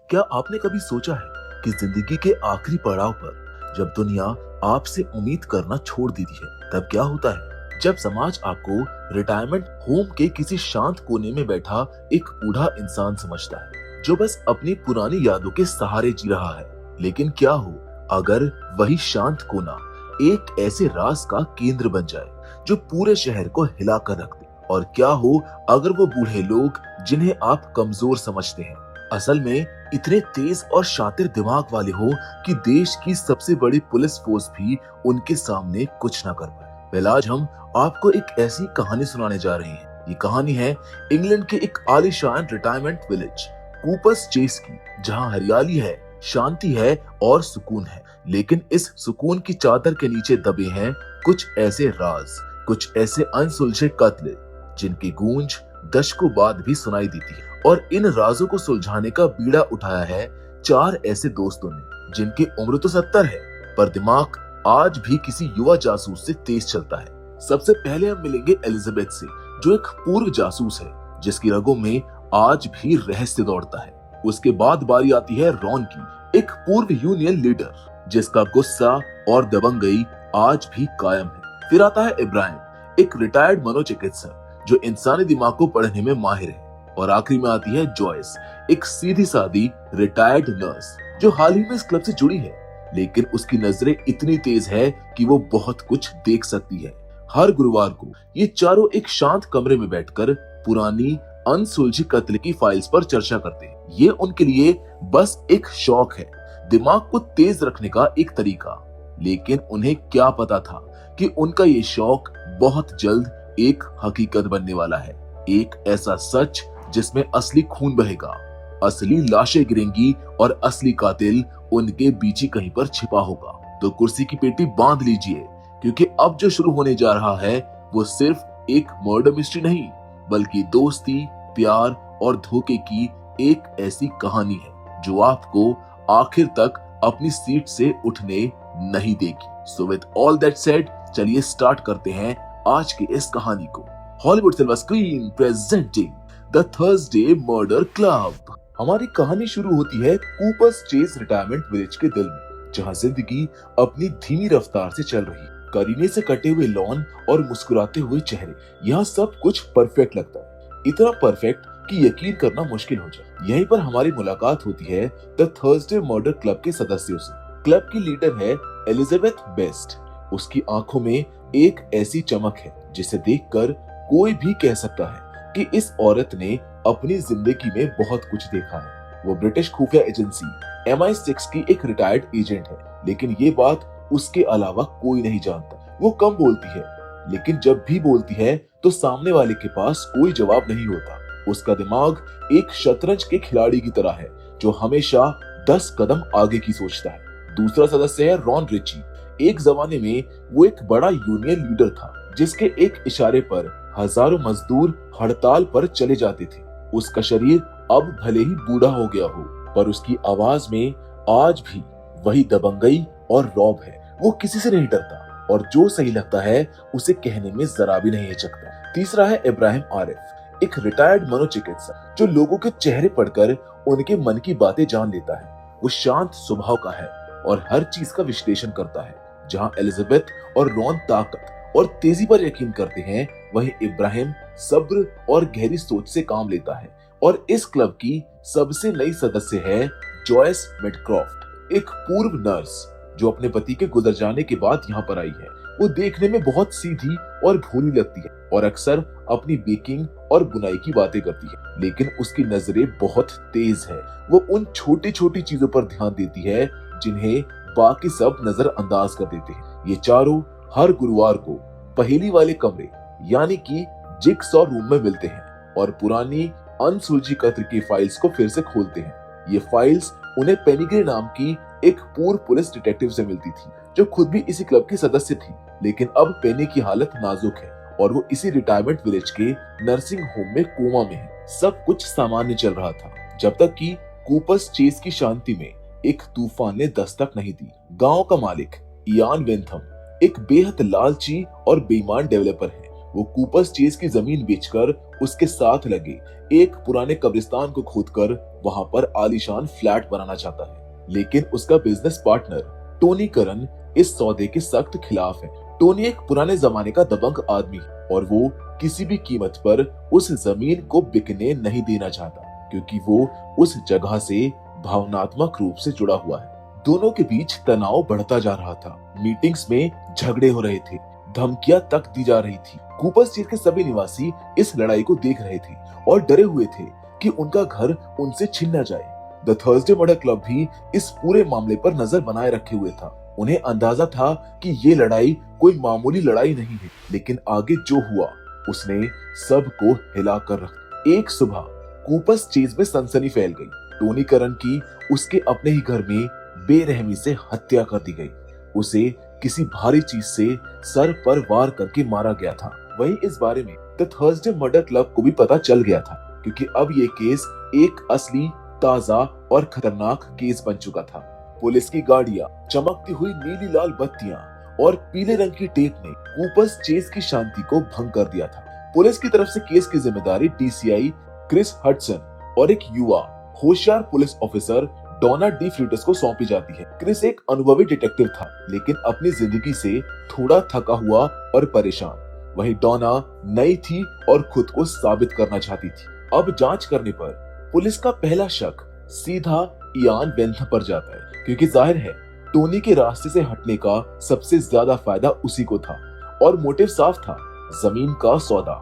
क्या आपने कभी सोचा है कि जिंदगी के आखिरी पड़ाव पर जब दुनिया आपसे उम्मीद करना छोड़ देती है तब क्या होता है? जब समाज आपको रिटायरमेंट होम के किसी शांत कोने में बैठा एक बूढ़ा इंसान समझता है जो बस अपनी पुरानी यादों के सहारे जी रहा है। लेकिन क्या हो अगर वही शांत कोना एक ऐसे राज का केंद्र बन जाए जो पूरे शहर को हिला कर रख दे? और क्या हो अगर वो बूढ़े लोग जिन्हें आप कमजोर समझते हैं असल में इतने तेज और शातिर दिमाग वाले हो कि देश की सबसे बड़ी पुलिस फोर्स भी उनके सामने कुछ ना कर पाए। वेल, आज हम आपको एक ऐसी कहानी सुनाने जा रहे हैं। ये कहानी है इंग्लैंड के एक आलीशान रिटायरमेंट विलेज कूपर्स चेस की, जहां हरियाली है, शांति है और सुकून है। लेकिन इस सुकून की चादर के नीचे दबे हैं कुछ ऐसे राज, कुछ ऐसे अनसुलझे कत्ल जिनकी गूंज दशकों बाद भी सुनाई देती है। और इन राजों को सुलझाने का बीड़ा उठाया है चार ऐसे दोस्तों ने जिनकी उम्र तो 70 है पर दिमाग आज भी किसी युवा जासूस से तेज चलता है। सबसे पहले हम मिलेंगे एलिजाबेथ से, जो एक पूर्व जासूस है जिसकी रगों में आज भी रहस्य दौड़ता है। उसके बाद बारी आती है रॉन की, एक पूर्व यूनियन लीडर जिसका गुस्सा और दबंगई आज भी कायम है। फिर आता है इब्राहिम, एक रिटायर्ड मनोचिकित्सक जो इंसानी दिमाग को पढ़ने में माहिर है। और आखिरी में आती है जॉयस, एक सीधी सादी रिटायर्ड नर्स जो हाल ही में इस क्लब से जुड़ी है, लेकिन उसकी नजरें इतनी तेज है कि वो बहुत कुछ देख सकती है। हर गुरुवार को ये चारों एक शांत कमरे में बैठकर पुरानी अनसुलझी कत्ल की फाइल्स पर चर्चा करते हैं। ये उनके लिए बस एक शौक है, दिमाग को तेज रखने का एक तरीका। लेकिन उन्हें क्या पता था कि उनका ये शौक बहुत जल्द एक हकीकत बनने वाला है। एक ऐसा सच जिसमें असली खून बहेगा, असली लाशें गिरेंगी और असली कातिल उनके बीच ही कहीं पर छिपा होगा। तो कुर्सी की पेटी बांध लीजिए, क्योंकि अब जो शुरू होने जा रहा है वो सिर्फ एक मर्डर मिस्ट्री नहीं, बल्कि दोस्ती, प्यार और धोखे की एक ऐसी कहानी है जो आपको आखिर तक अपनी सीट से उठने नहीं देगी। So with all that said, चलिए स्टार्ट करते हैं आज की इस कहानी को। Hollywood silver screen presenting the Thursday murder club. हमारी कहानी शुरू होती है कूपर्स चेस रिटायरमेंट विलेज के दिल में, जहां जिंदगी अपनी धीमी रफ्तार से चल रही है। करीने से कटे हुए लॉन और मुस्कुराते हुए चेहरे, यहाँ सब कुछ परफेक्ट लगता है, इतना परफेक्ट कि यकीन करना मुश्किल हो जाए। यहीं पर हमारी मुलाकात होती है द थर्सडे मर्डर क्लब के सदस्यों से। क्लब की लीडर है एलिजाबेथ बेस्ट। उसकी आंखों में एक ऐसी चमक है जिसे देखकर कोई भी कह सकता है कि इस औरत ने अपनी जिंदगी में बहुत कुछ देखा है। वो ब्रिटिश खुफिया एजेंसी MI6 की एक रिटायर्ड एजेंट है, लेकिन ये बात उसके अलावा कोई नहीं जानता। वो कम बोलती है, लेकिन जब भी बोलती है तो सामने वाले के पास कोई जवाब नहीं होता। उसका दिमाग एक शतरंज के खिलाड़ी की तरह है जो हमेशा 10 कदम आगे की सोचता है। दूसरा सदस्य है रॉन रिची। एक जमाने में वो एक बड़ा यूनियन लीडर था जिसके एक इशारे पर हजारों मजदूर हड़ताल पर चले जाते थे। उसका शरीर अब भले ही बूढ़ा हो गया हो, पर उसकी आवाज में आज भी वही दबंगई और रौब है। वो किसी से नहीं डरता और जो सही लगता है उसे कहने में जरा भी नहीं हिचकता। तीसरा है इब्राहिम आरिफ, एक रिटायर्ड मनोचिकित्सक जो लोगों के चेहरे पढ़कर उनके मन की बातें जान लेता है। वो शांत स्वभाव का है और हर चीज का विश्लेषण करता है। जहां एलिजाबेथ और रॉन ताकत और तेजी पर यकीन करते हैं, वहीं इब्राहिम सब्र और गहरी सोच से काम लेता है। और इस क्लब की सबसे नई सदस्य है जॉयस मेडक्रॉफ्ट, एक पूर्व नर्स जो अपने पति के गुजर जाने के बाद यहाँ पर आई है। वो देखने में बहुत सीधी और भोली लगती है और अक्सर अपनी बेकिंग और बुनाई की बातें करती है, लेकिन उसकी नजरें बहुत तेज है। वो उन छोटी छोटी चीजों पर ध्यान देती है जिन्हें बाकी सब नजरअंदाज कर देते हैं। ये चारों हर गुरुवार को पहेली वाले कमरे यानी कि जिगसॉ रूम में मिलते हैं और पुरानी अनसुलझी कत्ल की फाइल्स को फिर से खोलते हैं। ये फाइल्स उन्हें पेनिग्रे नाम की एक पूर्व पुलिस डिटेक्टिव से मिलती थी जो खुद भी इसी क्लब की सदस्य थी। लेकिन अब पेनी की हालत नाजुक है और वो इसी रिटायरमेंट विलेज के नर्सिंग होम में कोमा में है। सब कुछ सामान्य चल रहा था जब तक कि कूपर्स चेस की शांति में एक तूफान ने दस्तक नहीं दी। गांव का मालिक इयान वेंथम एक बेहद लालची और बेईमान डेवलपर है। वो कूपर्स चेस की जमीन बेचकर उसके साथ लगे एक पुराने कब्रिस्तान को खोदकर वहां पर आलीशान फ्लैट बनाना चाहता है, लेकिन उसका बिजनेस पार्टनर टोनी करन इस सौदे के सख्त खिलाफ है। टोनी एक पुराने जमाने का दबंग आदमी है और वो किसी भी कीमत पर उस जमीन को बिकने नहीं देना चाहता, क्योंकि वो उस जगह से भावनात्मक रूप से जुड़ा हुआ है। दोनों के बीच तनाव बढ़ता जा रहा था। मीटिंग्स में झगड़े हो रहे थे, धमकियां तक दी जा रही थी। कूपर स्ट्रीट के सभी निवासी इस लड़ाई को देख रहे थे और डरे हुए थे कि उनका घर उनसे छिन न जाए। द थर्सडे मर्डर क्लब भी इस पूरे मामले पर नजर बनाए रखे हुए था। उन्हें अंदाजा था कि ये लड़ाई कोई मामूली लड़ाई नहीं है, लेकिन आगे जो हुआ उसने सबको हिला कर रख। एक सुबह कूपर्स चेज में सनसनी फैल गई। टोनी करन की उसके अपने ही घर में बेरहमी से हत्या कर दी गई। उसे किसी भारी चीज से सर पर वार करके मारा गया था। वहीं इस बारे में द थर्सडे मर्डर क्लब को भी पता चल गया था, क्योंकि अब ये केस एक असली, ताजा और खतरनाक केस बन चुका था। पुलिस की गाड़ियां, चमकती हुई नीली लाल बत्तियां और पीले रंग की टेप ने कूपर्स चेज की शांति को भंग कर दिया था। पुलिस की तरफ से केस की जिम्मेदारी डीसीआई क्रिस हडसन और एक युवा होशियार पुलिस ऑफिसर डोना डी फ्रीटस को सौंपी जाती है। क्रिस एक अनुभवी डिटेक्टिव था, लेकिन अपनी जिंदगी से थोड़ा थका हुआ और परेशान। वहीं डोना नई थी और खुद को साबित करना चाहती थी। अब जांच करने पर पुलिस का पहला शक सीधा इयान वेंथम पर जाता है, क्योंकि जाहिर है टोनी के रास्ते से हटने का सबसे ज्यादा फायदा उसी को था और मोटिव साफ था, जमीन का सौदा।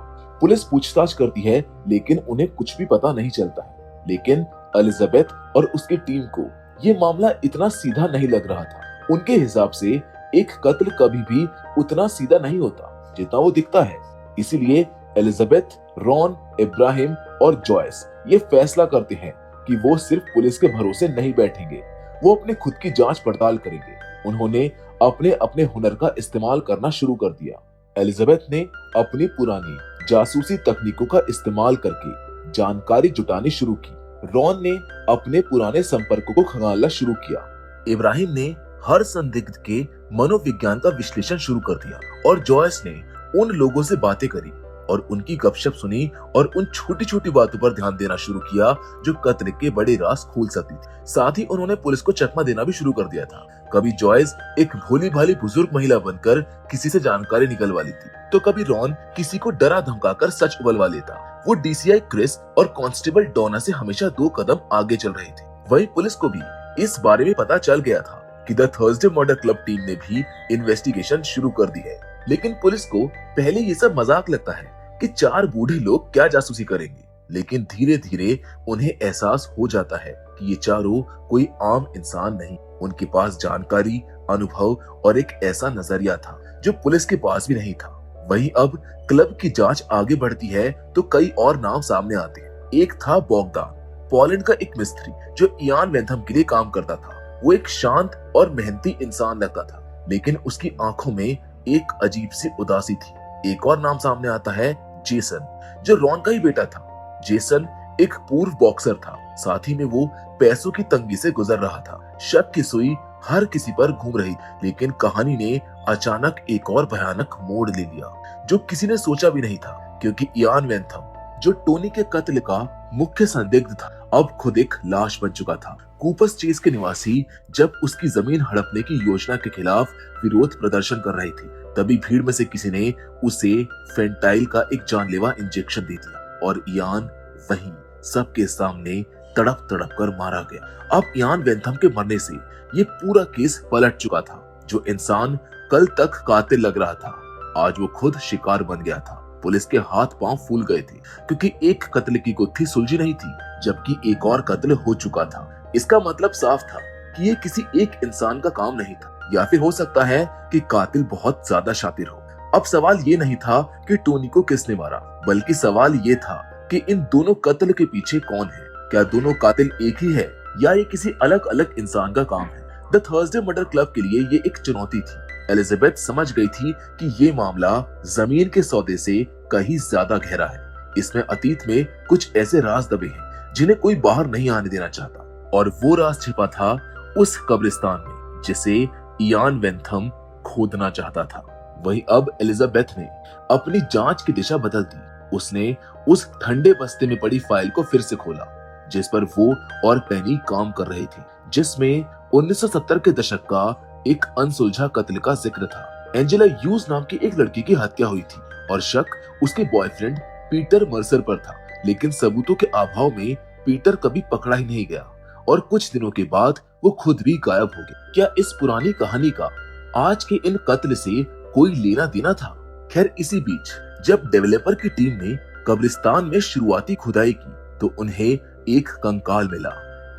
पुलिस पूछताछ करती है, लेकिन उन्हें कुछ भी पता नहीं चलता है। लेकिन एलिजाबेथ और उसकी टीम को ये मामला इतना सीधा नहीं लग रहा था। उनके हिसाब से एक कत्ल कभी भी उतना सीधा नहीं होता जितना वो दिखता है। इसीलिए एलिजाबेथ, रॉन, इब्राहिम और जॉयस ये फैसला करते हैं कि वो सिर्फ पुलिस के भरोसे नहीं बैठेंगे, वो अपने खुद की जांच पड़ताल करेंगे। उन्होंने अपने अपने हुनर का इस्तेमाल करना शुरू कर दिया। एलिजाबेथ ने अपनी पुरानी जासूसी तकनीकों का इस्तेमाल करके जानकारी जुटानी शुरू की। रॉन ने अपने पुराने संपर्कों को खंगालना शुरू किया। इब्राहिम ने हर संदिग्ध के मनोविज्ञान का विश्लेषण शुरू कर दिया और जॉयस ने उन लोगों से बातें करी और उनकी गपशप सुनी और उन छोटी छोटी बातों पर ध्यान देना शुरू किया जो कत्ल के बड़े राज खोल सकती थी। साथ ही उन्होंने पुलिस को चकमा देना भी शुरू कर दिया था। कभी जॉयस एक भोली भाली बुजुर्ग महिला बनकर किसी से जानकारी निकलवा लेती, तो कभी रॉन किसी को डरा धमकाकर सच उगलवा लेता। वो डीसीआई क्रिस और कांस्टेबल डोना से हमेशा 2 कदम आगे चल रहे थे। वहीं पुलिस को भी इस बारे में पता चल गया था कि the Thursday murder club team ने भी इन्वेस्टिगेशन शुरू कर दी है। लेकिन पुलिस को पहले ये सब मजाक लगता है कि 4 बूढ़े लोग क्या जासूसी करेंगे, लेकिन धीरे धीरे उन्हें एहसास हो जाता है कि ये चारों कोई आम इंसान नहीं। उनके पास जानकारी, अनुभव और एक ऐसा नजरिया था जो पुलिस के पास भी नहीं था। वहीं अब क्लब की जांच आगे बढ़ती है तो कई और नाम सामने आते हैं। एक था बोगदान, पोलैंड का एक मिस्त्री जो इयान वेंथम के लिए काम करता था। वो एक शांत और मेहनती इंसान लगता था, लेकिन उसकी आंखों में एक अजीब सी उदासी थी। एक और नाम सामने आता है जेसन, जो रॉन का ही बेटा था। जेसन एक पूर्व बॉक्सर था, साथ ही में वो पैसों की तंगी से गुजर रहा था। शक की सुई हर किसी पर घूम रही, लेकिन कहानी ने अचानक एक और भयानक मोड़ ले लिया जो किसी ने सोचा भी नहीं था, क्योंकि इयान वेंथम जो टोनी के कत्ल का मुख्य संदिग्ध था, अब खुद एक लाश बन चुका था। कूपर्स चेज के निवासी जब उसकी जमीन हड़पने की योजना के खिलाफ विरोध प्रदर्शन कर रहे थे, तभी भीड़ में से किसी ने उसे फेंटाइल का एक जानलेवा इंजेक्शन दे दिया और इयान वहीं सबके सामने तड़प तड़प कर मारा गया। अब इयान वेंथम के मरने से ये पूरा केस पलट चुका था। जो इंसान कल तक कातिल लग रहा था, आज वो खुद शिकार बन गया था। पुलिस के हाथ पांव फूल गए थे, क्योंकि एक कत्ल की गुत्थी सुलझी नहीं थी, जबकि एक और कत्ल हो चुका था। इसका मतलब साफ था कि ये किसी एक इंसान का काम नहीं था, या फिर हो सकता है कि कातिल बहुत ज्यादा शातिर हो। अब सवाल ये नहीं था कि टोनी को किसने मारा, बल्कि सवाल ये था कि इन दोनों कत्ल के पीछे कौन है। क्या दोनों कातिल एक ही है या ये किसी अलग अलग इंसान का काम है? द थर्सडे मर्डर क्लब के लिए ये एक चुनौती थी। एलिजाबेथ समझ गई थी कि ये मामला जमीन के सौदे से कहीं ज्यादा गहरा है। इसमें अतीत में कुछ ऐसे राज दबे हैं जिन्हें कोई बाहर नहीं आने देना चाहता, और वो राज छिपा था उस कब्रिस्तान में जिसे इयान वेंथम खोदना चाहता था। वहीं अब एलिजाबेथ ने अपनी जांच की दिशा बदल दी। उसने उस ठंडे बस्ते में पड़ी फाइल को फिर से खोला जिस पर वो और पेनी काम कर रहे थे, जिसमें 1970 के दशक का एक अनसुलझा कत्ल का जिक्र था। एंजेला ह्यूज नाम की एक लड़की की हत्या हुई थी और शक उसके बॉयफ्रेंड पीटर मर्सर पर था, लेकिन सबूतों के अभाव में पीटर कभी पकड़ा ही नहीं गया और कुछ दिनों के बाद वो खुद भी गायब हो गया। क्या इस पुरानी कहानी का आज के इन कत्ल से कोई लेना देना था? खैर, इसी बीच जब डेवलपर की टीम ने कब्रिस्तान में शुरुआती खुदाई की तो उन्हें एक कंकाल मिला,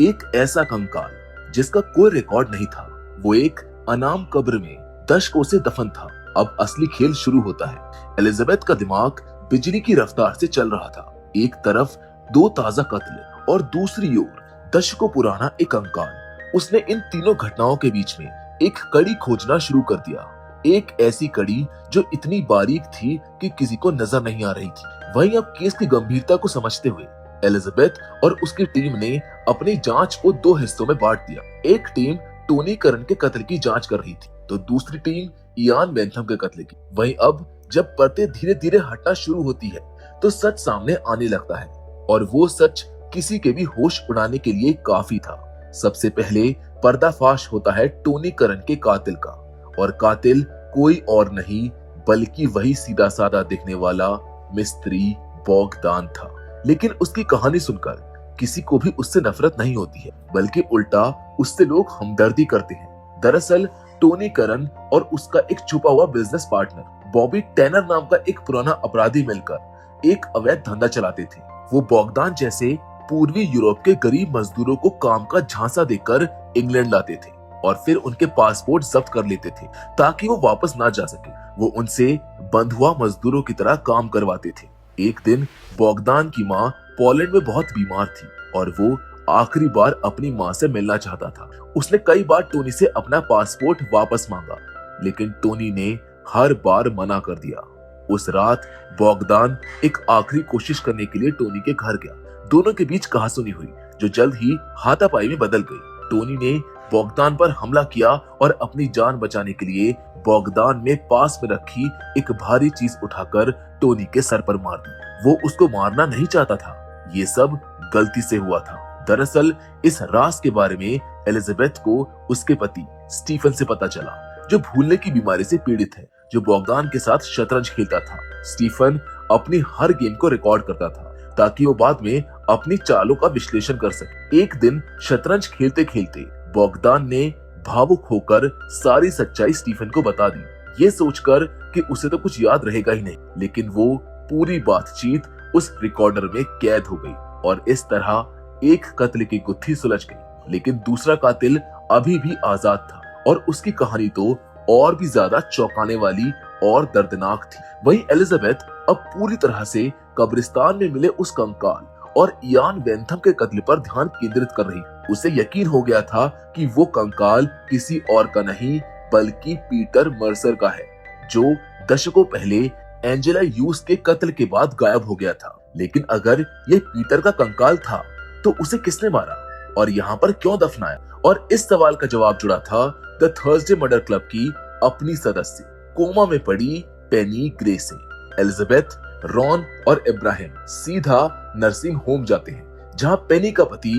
एक ऐसा कंकाल जिसका कोई रिकॉर्ड नहीं था। वो एक अनाम कब्र में दशकों से दफन था। अब असली खेल शुरू होता है। एलिजाबेथ का दिमाग बिजली की रफ्तार से चल रहा था। एक तरफ 2 ताजा कत्ल और दूसरी ओर दशकों पुराना एक कंकाल। उसने इन तीनों घटनाओं के बीच में एक कड़ी खोजना शुरू कर दिया, एक ऐसी कड़ी जो इतनी बारीक थी कि किसी को नजर नहीं आ रही थी। वहीं अब केस की गंभीरता को समझते हुए एलिजाबेथ और उसकी टीम ने अपनी जांच को 2 हिस्सों में बांट दिया। एक टीम टोनी करन के कत्ल की जांच कर रही थी तो दूसरी टीम इयान बेंथम के कत्ल की। वहीं अब जब परतें धीरे धीरे हटना शुरू होती है तो सच सामने आने लगता है और वो सच किसी के भी होश उड़ाने के लिए काफी था। सबसे पहले पर्दाफाश होता है टोनी करन के कातिल का, और कातिल कोई और नहीं बल्कि वही सीधा साधा दिखने वाला मिस्त्री बॉगदान था। लेकिन उसकी कहानी सुनकर किसी को भी उससे नफरत नहीं होती है, बल्कि उल्टा उससे लोग हमदर्दी करते हैं। दरअसल टोनी करन और उसका एक छुपा हुआ बिजनेस पार्टनर बॉबी टैनर नाम का एक पुराना अपराधी मिलकर एक अवैध धंधा चलाते थे। वो बॉगदान जैसे पूर्वी यूरोप के गरीब मजदूरों को काम का झांसा देकर इंग्लैंड लाते थे और फिर उनके पासपोर्ट जब्त कर लेते थे ताकि वो वापस ना जा सके। वो उनसे बंधुआ मजदूरों की तरह काम करवाते थे। एक दिन बॉगदान की माँ पोलैंड में बहुत बीमार थी और वो आखिरी बार अपनी माँ से मिलना चाहता था। उसने कई बार टोनी से अपना पासपोर्ट वापस मांगा, लेकिन टोनी ने हर बार मना कर दिया। उस रात बॉगदान एक आखिरी कोशिश करने के लिए टोनी के घर गया। दोनों के बीच कहासुनी हुई जो जल्द ही हाथापाई में बदल गई। टोनी ने बॉगदान पर हमला किया और अपनी जान बचाने के लिए बॉगदान में पास में रखी एक भारी चीज उठाकर टोनी के सर पर मार दी। वो उसको मारना नहीं चाहता था, ये सब गलती से हुआ था। दरअसल इस राज के बारे में एलिजाबेथ को उसके पति स्टीफन से पता चला, जो भूलने की बीमारी से पीड़ित है, जो बॉगदान के साथ शतरंज खेलता था। स्टीफन अपनी हर गेम को रिकॉर्ड करता था ताकि वो बाद में अपनी चालों का विश्लेषण कर सके। एक दिन शतरंज खेलते खेलते बॉगदान ने भावुक होकर सारी सच्चाई स्टीफन को बता दी, ये सोचकर कि उसे तो कुछ याद रहेगा ही नहीं। लेकिन वो पूरी बातचीत उस रिकॉर्डर में कैद हो गई और इस तरह एक कत्ल की गुत्थी सुलझ गई। लेकिन दूसरा कातिल अभी भी आजाद था और उसकी कहानी तो और भी ज्यादा चौंकाने वाली और दर्दनाक थी। वहीं एलिजाबेथ अब पूरी तरह से कब्रिस्तान में मिले उस कंकाल और इयान बेंथम के कत्ल पर ध्यान केंद्रित कर रही। उसे यकीन हो गया था कि वो कंकाल किसी और का नहीं बल्कि पीटर मर्सर का है, जो दशकों पहले एंजेला ह्यूज के कत्ल के बाद गायब हो गया था। लेकिन अगर ये पीटर का कंकाल था तो उसे किसने मारा और यहाँ पर क्यों दफनाया? और इस सवाल का जवाब जुड़ा था द थर्सडे मर्डर क्लब की अपनी सदस्य कोमा में पड़ी पेनी ग्रे से। एलिजाबेथ, रॉन और इब्राहिम सीधा नर्सिंग होम जाते हैं, जहाँ पेनी का पति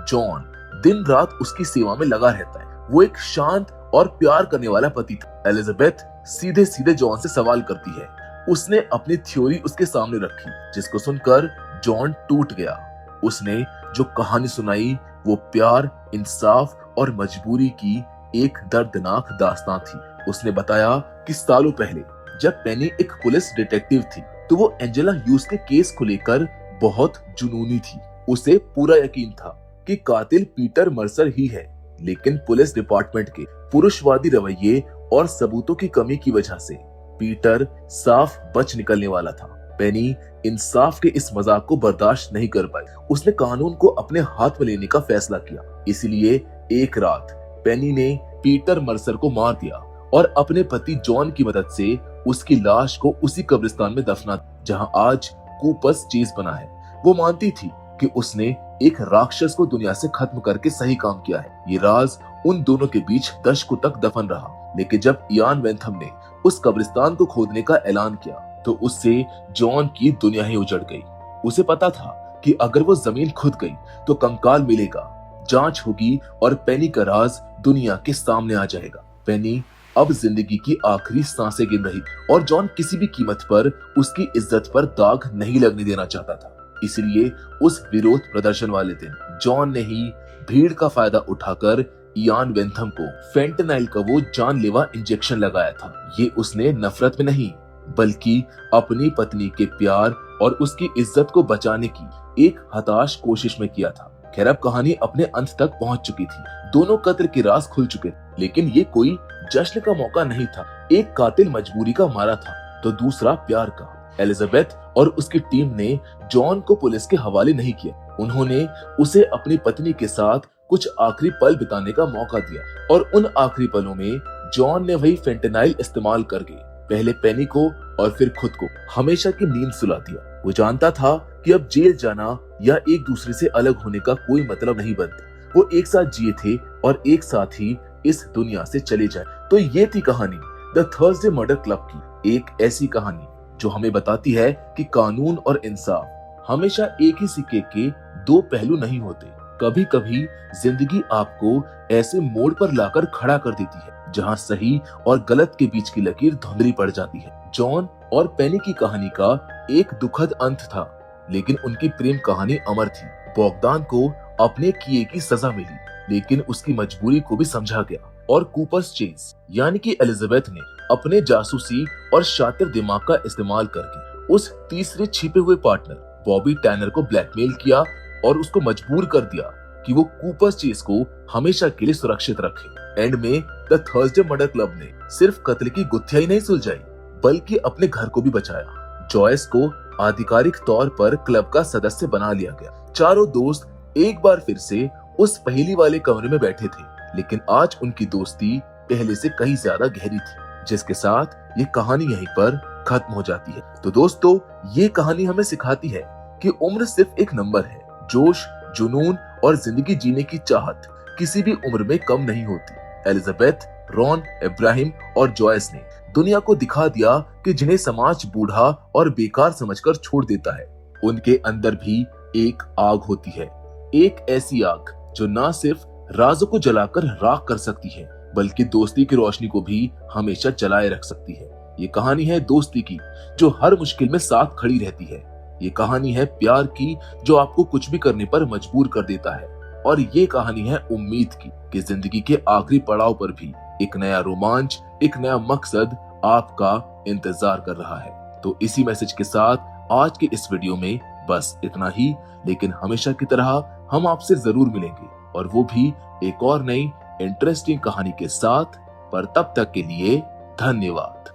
जॉन दिन रात उसकी सेवा में लगा रहता है। वो एक शांत और प्यार करने वाला पति था। एलिजाबेथ सीधे सीधे जॉन से सवाल करती है। उसने अपनी थ्योरी उसके सामने रखी, जिसको सुनकर जॉन टूट गया। उसने जो कहानी सुनाई वो प्यार, इंसाफ और मजबूरी की एक दर्दनाक दास्तां थी। उसने बताया कि सालों पहले जब पेनी एक पुलिस डिटेक्टिव थी तो वो एंजेला ह्यूज के केस को लेकर बहुत जुनूनी थी। उसे पूरा यकीन था कि कातिल पीटर मर्सर ही है, लेकिन पुलिस डिपार्टमेंट के पुरुषवादी रवैये और सबूतों की कमी की वजह से पीटर साफ बच निकलने वाला था। पेनी इंसाफ के इस मजाक को बर्दाश्त नहीं कर पाई। उसने कानून को अपने हाथ में लेने का फैसला किया। इसलिए एक रात पेनी ने पीटर मर्सर को मार दिया और अपने पति जॉन की मदद से उसकी लाश को उसी कब्रिस्तान में दफना, जहां आज कूपस चीज बना है। वो मानती थी कि उसने एक राक्षस को दुनिया से खत्म करके सही काम किया है। ये राज उन दोनों के बीच दशकों तक दफन रहा, लेकिन जब इयान बेंथम ने उस कब्रिस्तान को खोदने का ऐलान किया तो उससे जॉन की दुनिया ही उजड़ गई। उसे पता था कि अगर वो जमीन खुद गई तो कंकाल मिलेगा, जांच होगी और पेनी का राज दुनिया के सामने आ जाएगा। पेनी अब जिंदगी की आखिरी सांसें गिन रही और जॉन किसी भी कीमत पर उसकी इज्जत पर दाग नहीं लगने देना चाहता था। इसलिए उस विरोध प्रदर्शन वाले दिन जॉन ने ही भीड़ का फायदा उठाकर इयान वेंथम को फेंटेनाइल का वो जानलेवा इंजेक्शन लगाया था। ये उसने नफरत में नहीं बल्कि अपनी पत्नी के प्यार और उसकी इज्जत को बचाने की एक हताश कोशिश में किया था। खैर अब कहानी अपने अंत तक पहुंच चुकी थी। दोनों कत्ल के राज खुल चुके थे, लेकिन ये कोई जश्न का मौका नहीं था। एक कातिल मजबूरी का मारा था तो दूसरा प्यार का। एलिजाबेथ और उसकी टीम ने जॉन को पुलिस के हवाले नहीं किया। उन्होंने उसे अपनी पत्नी के साथ कुछ आखिरी पल बिताने का मौका दिया और उन आखिरी पलों में जॉन ने वही फेंटेनाइल इस्तेमाल करके पहले पेनी को और फिर खुद को हमेशा की नींद सुला दिया। वो जानता था कि अब जेल जाना या एक दूसरे से अलग होने का कोई मतलब नहीं बनता। वो एक साथ जिए थे और एक साथ ही इस दुनिया से चले जाए। तो ये थी कहानी द थर्सडे मर्डर क्लब की, एक ऐसी कहानी जो हमें बताती है कि कानून और इंसाफ हमेशा एक ही सिक्के के दो पहलू नहीं होते। कभी कभी जिंदगी आपको ऐसे मोड़ पर लाकर खड़ा कर देती है जहां सही और गलत के बीच की लकीर धुंधली पड़ जाती है। जॉन और पेनी की कहानी का एक दुखद अंत था, लेकिन उनकी प्रेम कहानी अमर थी। बॉगदान को अपने किए की सजा मिली, लेकिन उसकी मजबूरी को भी समझा गया और कूपर्स चेज यानी कि एलिजाबेथ ने अपने जासूसी और शातिर दिमाग का इस्तेमाल करके उस तीसरे छिपे हुए पार्टनर बॉबी टैनर को ब्लैकमेल किया और उसको मजबूर कर दिया कि वो कूपर्स चेज को हमेशा के लिए सुरक्षित रखे। एंड में द थर्सडे मर्डर क्लब ने सिर्फ कत्ल की गुत्थियां ही नहीं सुलझाई बल्कि अपने घर को भी बचाया। जॉयस को आधिकारिक तौर पर क्लब का सदस्य बना लिया गया। चारों दोस्त एक बार फिर से उस पहेली वाले कमरे में बैठे थे, लेकिन आज उनकी दोस्ती पहले से कहीं ज्यादा गहरी थी, जिसके साथ ये कहानी यहीं पर खत्म हो जाती है। तो दोस्तों, ये कहानी हमें सिखाती है कि उम्र सिर्फ एक नंबर है। जोश, जुनून और जिंदगी जीने की चाहत किसी भी उम्र में कम नहीं होती। एलिजाबेथ, रॉन, इब्राहिम और जॉयस ने दुनिया को दिखा दिया कि जिन्हें समाज बूढ़ा और बेकार समझकर छोड़ देता है, उनके अंदर भी एक आग होती है। एक ऐसी आग जो ना सिर्फ राजों को जलाकर राख कर सकती है बल्कि दोस्ती की रोशनी को भी हमेशा जलाए रख सकती है। ये कहानी है दोस्ती की जो हर मुश्किल में साथ खड़ी रहती है। ये कहानी है प्यार की जो आपको कुछ भी करने पर मजबूर कर देता है। और ये कहानी है उम्मीद की कि जिंदगी के आखिरी पड़ाव पर भी एक नया रोमांच, एक नया मकसद आपका इंतजार कर रहा है। तो इसी मैसेज के साथ आज के इस वीडियो में बस इतना ही, लेकिन हमेशा की तरह हम आपसे जरूर मिलेंगे और वो भी एक और नई इंटरेस्टिंग कहानी के साथ। पर तब तक के लिए धन्यवाद।